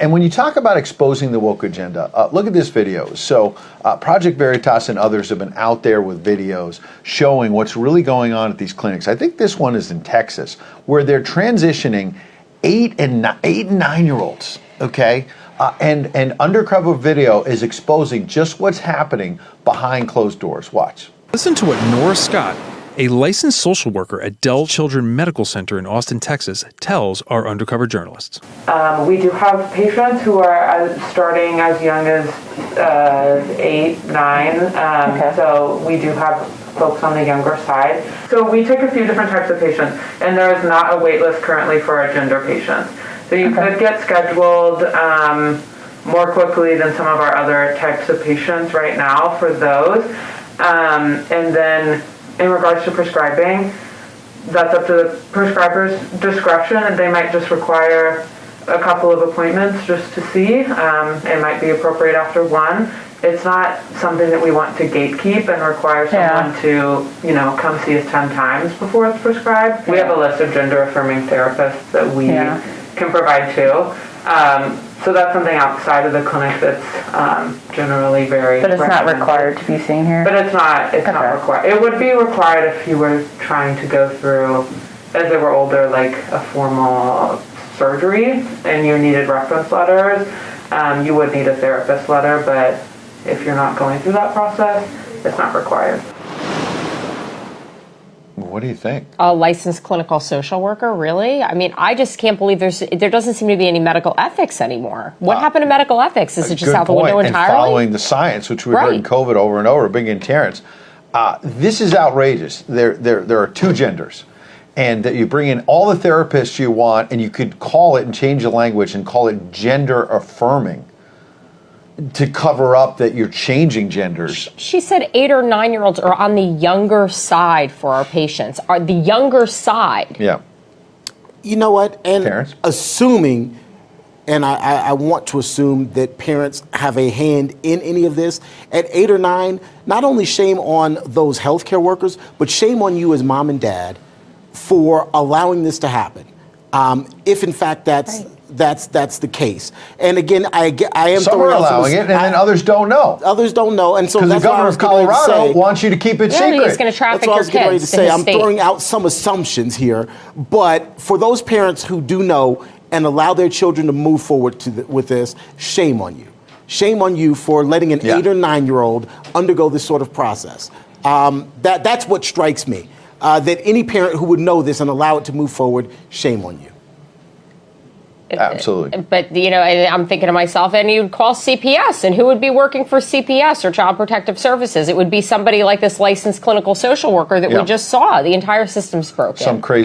And when you talk about exposing the woke agenda, look at this video. So Project Veritas and others have been out there with videos showing what's really going on at these clinics. I think this one is in Texas, where they're transitioning 8 and 9-year-olds, okay? And Undercover video is exposing just what's happening behind closed doors. Watch. Listen to what Nora Scott, a licensed social worker at Dell Children's Medical Center in Austin, Texas, tells our undercover journalists. We do have patients who are starting as young as 8, 9. Okay. So we do have folks on the younger side. So we take a few different types of patients, and there is not a wait list currently for our gender patients. So you could get scheduled more quickly than some of our other types of patients right now for those. And then in regards to prescribing, that's up to the prescriber's discretion, and they might just require a couple of appointments just to see. It might be appropriate after one. It's not something that we want to gatekeep and require someone to, come see us 10 times before it's prescribed. We have a list of gender-affirming therapists that we can provide too. So that's something outside of the clinic that's generally very. But it's not required to be seen here. But it's not. It's not required. It would be required if you were trying to go through, as they were older, like a formal surgery, and you needed reference letters. You would need a therapist letter, but if you're not going through that process, it's not required. What do you think? A licensed clinical social worker, really? I mean, I just can't believe there doesn't seem to be any medical ethics anymore. What happened to medical ethics? Is it just out the window entirely? And following the science, which we heard in COVID over and over, big in Terrence. This is outrageous. There are 2 genders. And that you bring in all the therapists you want, and you could call it and change the language and call it gender affirming to cover up that you're changing genders. She said 8 or 9-year-olds are on the younger side for our patients. Are the younger side? Yeah. You know what? And parents, assuming, and I want to assume that parents have a hand in any of this, at 8 or 9, not only shame on those healthcare workers, but shame on you as mom and dad for allowing this to happen. If in fact that's the case. And again, I am some are allowing it, and then others don't know. Others don't know, and so that's the governor of Colorado wants you to keep it secret. He's going to traffic your kids. That's what I was getting ready to say. I'm throwing out some assumptions here, but for those parents who do know and allow their children to move forward with this, shame on you. Shame on you for letting an 8 or 9-year-old undergo this sort of process. That's what strikes me. That any parent who would know this and allow it to move forward, shame on you. Absolutely. But, I'm thinking to myself, and you'd call CPS, and who would be working for CPS or Child Protective Services? It would be somebody like this licensed clinical social worker that we just saw. The entire system's broken. Some crazy